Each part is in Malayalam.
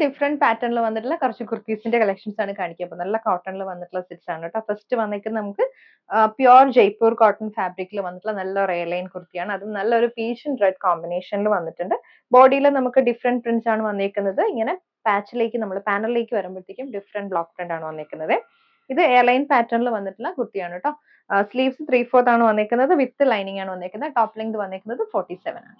ഡിഫറെന്റ് പാറ്റേണിൽ വന്നിട്ടുള്ള കുറച്ച് കുർത്തീസിന്റെ കളക്ഷൻസ് ആണ് കാണിക്കുക. അപ്പൊ നല്ല കോട്ടണിൽ വന്നിട്ടുള്ള സെറ്റ്സ് ആണ് കേട്ടോ. ഫസ്റ്റ് വന്നിരിക്കുന്നത് നമുക്ക് പ്യുർ ജയ്പൂർ കോട്ടൺ ഫാബ്രിക്കിൽ വന്നിട്ടുള്ള നല്ല എയർലൈൻ കുർത്തിയാണ്. അത് നല്ലൊരു പീച്ച് ആൻഡ് റെഡ് കോമ്പിനേഷനിൽ വന്നിട്ടുണ്ട്. ബോഡിയിൽ നമുക്ക് ഡിഫറെന്റ് പ്രിന്റ്സ് ആണ് വന്നിരിക്കുന്നത്. ഇങ്ങനെ പാച്ചിലേക്ക് നമ്മൾ പാനലിലേക്ക് വരുമ്പോഴത്തേക്കും ഡിഫറെന്റ് ബ്ലോക്ക് പ്രിന്റ് ആണ് വന്നിരിക്കുന്നത്. ഇത് എയർലൈൻ പാറ്റേണിൽ വന്നിട്ടുള്ള കുർത്തിയാണ് കേട്ടോ. സ്ലീവ്സ് 3/4 ആണ് വന്നിരിക്കുന്നത്. വിത്ത് ലൈനിങ് ആണ് വന്നിരിക്കുന്നത്. ടോപ്പ് ലെങ്ത് വന്നിരിക്കുന്നത് 47 ആണ്.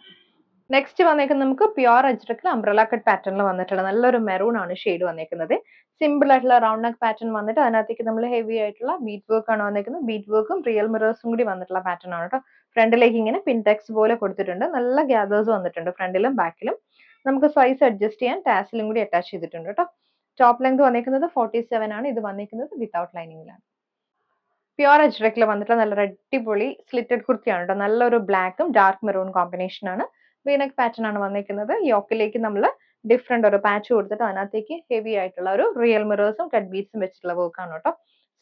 നെക്സ്റ്റ് വന്നേക്കുന്നത് നമുക്ക് പ്യുർ അജ്രക്കിൽ അംബ്രല കട്ട് പാറ്റേണിൽ വന്നിട്ടുള്ള നല്ലൊരു മെറൂൺ ആണ് ഷെയ്ഡ് വന്നേക്കുന്നത്. സിമ്പിൾ ആയിട്ടുള്ള റൗണ്ട് നെക്ക് പാറ്റേൺ വന്നിട്ട് അതിനകത്തേക്ക് നമ്മൾ ഹെവി ആയിട്ടുള്ള ബീറ്റ് വർക്ക് ആണ് വന്നേക്കുന്നത്. ബീറ്റ് വർക്കും റിയൽ മിറേഴ്സും കൂടി വന്നിട്ടുള്ള പാറ്റേൺ ആണ് കേട്ടോ. ഫ്രണ്ടിലേക്ക് ഇങ്ങനെ പിൻടെക്സ് പോലെ കൊടുത്തിട്ടുണ്ട്. നല്ല ഗ്യാദേഴ്സ് വന്നിട്ടുണ്ട് ഫ്രണ്ടിലും ബാക്കിലും. നമുക്ക് സൈസ് അഡ്ജസ്റ്റ് ചെയ്യാൻ ടാസിലും കൂടി അറ്റാച്ച് ചെയ്തിട്ടുണ്ട് കേട്ടോ. ടോപ്പ് ലെങ്ത് വന്നേക്കുന്നത് 47 ആണ്. ഇത് വന്നേക്കുന്നത് വിത്തൗട്ട് ലൈനിങ്ങിലാണ്. പ്യുർ അജ്രക്കിൽ വന്നിട്ടുള്ള നല്ല അടിപൊളി സ്ലിറ്റഡ് കുർത്തിയാണ് കേട്ടോ. നല്ലൊരു ബ്ലാക്കും ഡാർക്ക് മെറൂൺ കോമ്പിനേഷൻ ആണ്. വീനക്ക് പാറ്റേൺ ആണ് വന്നിരിക്കുന്നത്. യോക്കിലേക്ക് നമ്മൾ ഡിഫറെന്റ് ഒരു പാച്ച് കൊടുത്തിട്ട് അതിനകത്തേക്ക് ഹെവി ആയിട്ടുള്ള ഒരു റിയൽ മിറേഴ്സും കട്ട് ബീഡ്സും വെച്ചിട്ടുള്ള വർക്കാണ് കേട്ടോ.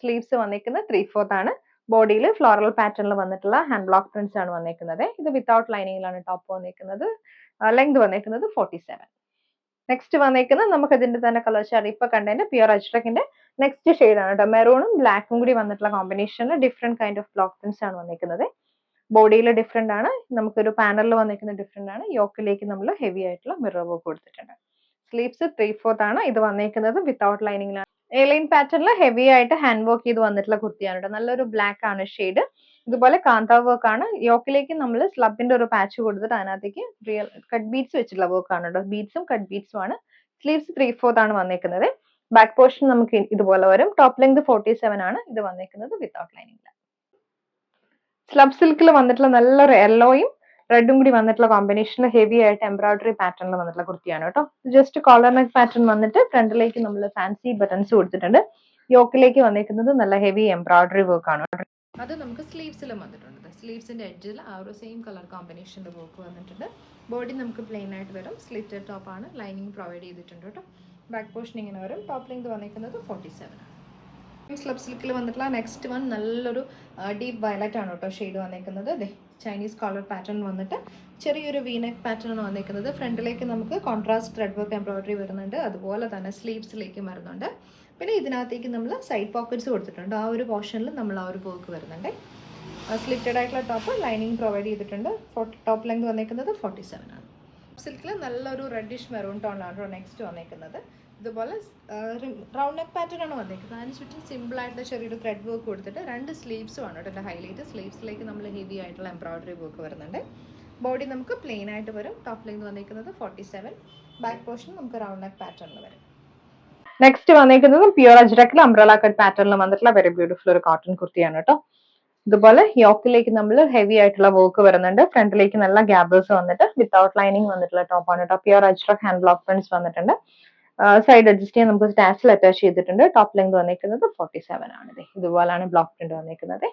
സ്ലീവ്സ് വന്നിരിക്കുന്നത് 3/4 ആണ്. ബോഡിയിൽ ഫ്ലോറൽ പാറ്റേണിൽ വന്നിട്ടുള്ള ഹാൻഡ് ബ്ലോക്ക് പ്രിന്റ്സ് ആണ് വന്നിരിക്കുന്നത്. ഇത് വിത്തൗട്ട് ലൈനിങ്ങിലാണ് ടോപ്പ് വന്നിരിക്കുന്നത്. ലെങ്ത് വന്നിരിക്കുന്നത് 47. നെക്സ്റ്റ് വന്നിരിക്കുന്നത് നമുക്ക് ഇതിന്റെ തന്നെ കളർ ചാർട്ട് ഇപ്പൊ കണ്ടതിന്റെ പ്യുർ അജ്രക്കിന്റെ നെക്സ്റ്റ് ഷെയ്ഡ് ആണ് കേട്ടോ. മെറൂണും ബ്ലാക്കും കൂടി വന്നിട്ടുള്ള കോമ്പിനേഷനിൽ different kind of block prints ആണ് വന്നിരിക്കുന്നത്. ബോഡിയിൽ ഡിഫറെന്റ് ആണ്. നമുക്കൊരു പാനലിൽ വന്നിരിക്കുന്ന ഡിഫറെന്റ് ആണ്. യോക്കിലേക്ക് നമ്മൾ ഹെവി ആയിട്ടുള്ള മിറർ വർക്ക് കൊടുത്തിട്ടുണ്ട്. സ്ലീവ്സ് 3/4 ആണ്. ഇത് വന്നിരിക്കുന്നത് വിത്തൗട്ട് ലൈനിങ്ങിലാണ്. എയർലൈൻ പാറ്റേണിൽ ഹെവി ആയിട്ട് ഹാൻഡ് വർക്ക് ചെയ്ത് വന്നിട്ടുള്ള കുർത്തിയാണ് കേട്ടോ. നല്ലൊരു ബ്ലാക്ക് ആണ് ഷെയ്ഡ്. ഇതുപോലെ കാന്ത വർക്ക് ആണ്. യോക്കിലേക്ക് നമ്മൾ സ്ലബിന്റെ ഒരു പാച്ച് കൊടുത്തിട്ട് അതിനകത്തേക്ക് റിയൽ കട്ട് ബീഡ്സ് വെച്ചിട്ടുള്ള വർക്ക് ആണ് കേട്ടോ. ബീഡ്സും കട്ട് ബീഡ്സും ആണ്. സ്ലീവ്സ് 3/4 ആണ് വന്നിരിക്കുന്നത്. ബാക്ക് പോർഷൻ നമുക്ക് ഇതുപോലെ വരും. ടോപ്പ് ലെങ്ത് 47 ആണ്. ഇത് വന്നിരിക്കുന്നത് വിത്തൗട്ട് ലൈനിങ്ങിലാണ്. സ്ലബ് സിൽക്കിൽ വന്നിട്ടുള്ള നല്ലൊരു യെല്ലോയും റെഡും കൂടി വന്നിട്ടുള്ള കോമ്പിനേഷനിൽ ഹെവി ആയിട്ട് എംബ്രോയിഡറി പാറ്റേണിൽ വന്നിട്ടുള്ള കുർത്തിയാണ് കേട്ടോ. ജസ്റ്റ് കോളർ നെക്ക് പാറ്റേൺ വന്നിട്ട് ഫ്രണ്ടിലേക്ക് നമ്മൾ ഫാൻസി ബട്ടൺസ് കൊടുത്തിട്ടുണ്ട്. യോക്കിലേക്ക് വന്നിരിക്കുന്നത് നല്ല ഹെവി എംബ്രോയിഡറി വർക്ക് ആണ്. അത് നമുക്ക് സ്ലീവ്സിലും വന്നിട്ടുണ്ട്. സ്ലീവ്സിന്റെ എഡ്ജിൽ ആ ഒരു സെയിം കളർ കോമ്പിനേഷന്റെ വർക്ക് വന്നിട്ടുണ്ട്. ബോഡി നമുക്ക് പ്ലെയിൻ ആയിട്ട് വരും. സ്ലിറ്റഡ് ടോപ്പ് ആണ്. ലൈനിങ് പ്രൊവൈഡ് ചെയ്തിട്ടുണ്ട് കേട്ടോ. ബാക്ക് പോർഷൻ ഇങ്ങനെ വരും. ടോപ്പ് ലെങ്ത് വന്നിരിക്കുന്നത് 47 ആണ്. സ്ലബ് സിൽക്കിൽ വന്നിട്ടുള്ള നെക്സ്റ്റ് വൺ നല്ലൊരു ഡീപ്പ് വയലറ്റ് ആണ് കേട്ടോ ഷെയ്ഡ് വന്നിരിക്കുന്നത്. അതെ ചൈനീസ് കോളർ പാറ്റേൺ വന്നിട്ട് ചെറിയൊരു വീനെക്ക് പാറ്റേൺ ആണ് വന്നിരിക്കുന്നത്. ഫ്രണ്ടിലേക്ക് നമുക്ക് കോൺട്രാസ്റ്റ് ത്രെഡ് വർക്ക് എംബ്രോയിഡറി വരുന്നുണ്ട്. അതുപോലെ തന്നെ സ്ലീവ്സിലേക്കും വരുന്നുണ്ട്. പിന്നെ ഇതിനകത്തേക്ക് നമ്മൾ സൈഡ് പോക്കറ്റ്സ് കൊടുത്തിട്ടുണ്ട്. ആ ഒരു പോർഷനിൽ നമ്മൾ ആ ഒരു വർക്ക് വരുന്നുണ്ട്. സ്ലിറ്റഡ് ആയിട്ടുള്ള ടോപ്പ് ലൈനിങ് പ്രൊവൈഡ് ചെയ്തിട്ടുണ്ട്. ടോപ്പ് ലെങ്ത് വന്നിരിക്കുന്നത് 47 ആണ്. സിൽക്കിൽ നല്ലൊരു റെഡിഷ് മെറൂൺ ടോൺ ആണ് നെക്സ്റ്റ് വന്നിരിക്കുന്നത്. ഇതുപോലെ റൗണ്ട് നെക്ക് പാറ്റേൺ ആണ് വന്നിരിക്കുന്നത്. അതിന് ചുറ്റും സിമ്പിൾ ആയിട്ടുള്ള ചെറിയൊരു ത്രെഡ് വർക്ക് കൊടുത്തിട്ട് രണ്ട് സ്ലീവ്സും ആണ് കേട്ടോ ഹൈലൈറ്റ്. സ്ലീവ്സിലേക്ക് നമ്മൾ ഹെവി ആയിട്ടുള്ള എംബ്രോയിഡറി വർക്ക് വരുന്നുണ്ട്. ബോഡി നമുക്ക് പ്ലെയിൻ ആയിട്ട് വരും. ടോപ്പ് ലെങ്ത് വന്നിരിക്കുന്നത് 47. ബാക്ക് പോർഷൻ നമുക്ക് റൗണ്ട് നെക്ക് പാറ്റേണിൽ വരും. നെക്സ്റ്റ് വന്നിരിക്കുന്നത് പ്യുർ അജ്രക്കിൽ അംബ്രല കട്ട് പാറ്റേണിൽ വന്നിട്ടുള്ള വെരി ബ്യൂട്ടിഫുൾ ഒരു കോട്ടൺ കുർത്തിയാണ് കേട്ടോ. ഇതുപോലെ യോക്കിലേക്ക് നമ്മൾ ഹെവി ആയിട്ടുള്ള വർക്ക് വരുന്നുണ്ട്. ഫ്രണ്ടിലേക്ക് നല്ല ഗ്യാബേഴ്സ് വന്നിട്ട് വിത്തൗട്ട് ലൈനിങ് വന്നിട്ടുള്ള ടോപ്പാണ് കേട്ടോ. Pure ajrak hand block prints വന്നിട്ടുണ്ട്. സൈഡ് അഡ്ജസ്റ്റ് ചെയ്യാൻ നമുക്ക് ടാസിൽ അറ്റാച്ച് ചെയ്തിട്ടുണ്ട്. ടോപ്പ് ലെങ്ത് വന്നിരിക്കുന്നത് 47 ആണ്. ഇതുപോലാണ് ബ്ലോക്ക് പ്രിന്റ് വന്നിരിക്കുന്നത്.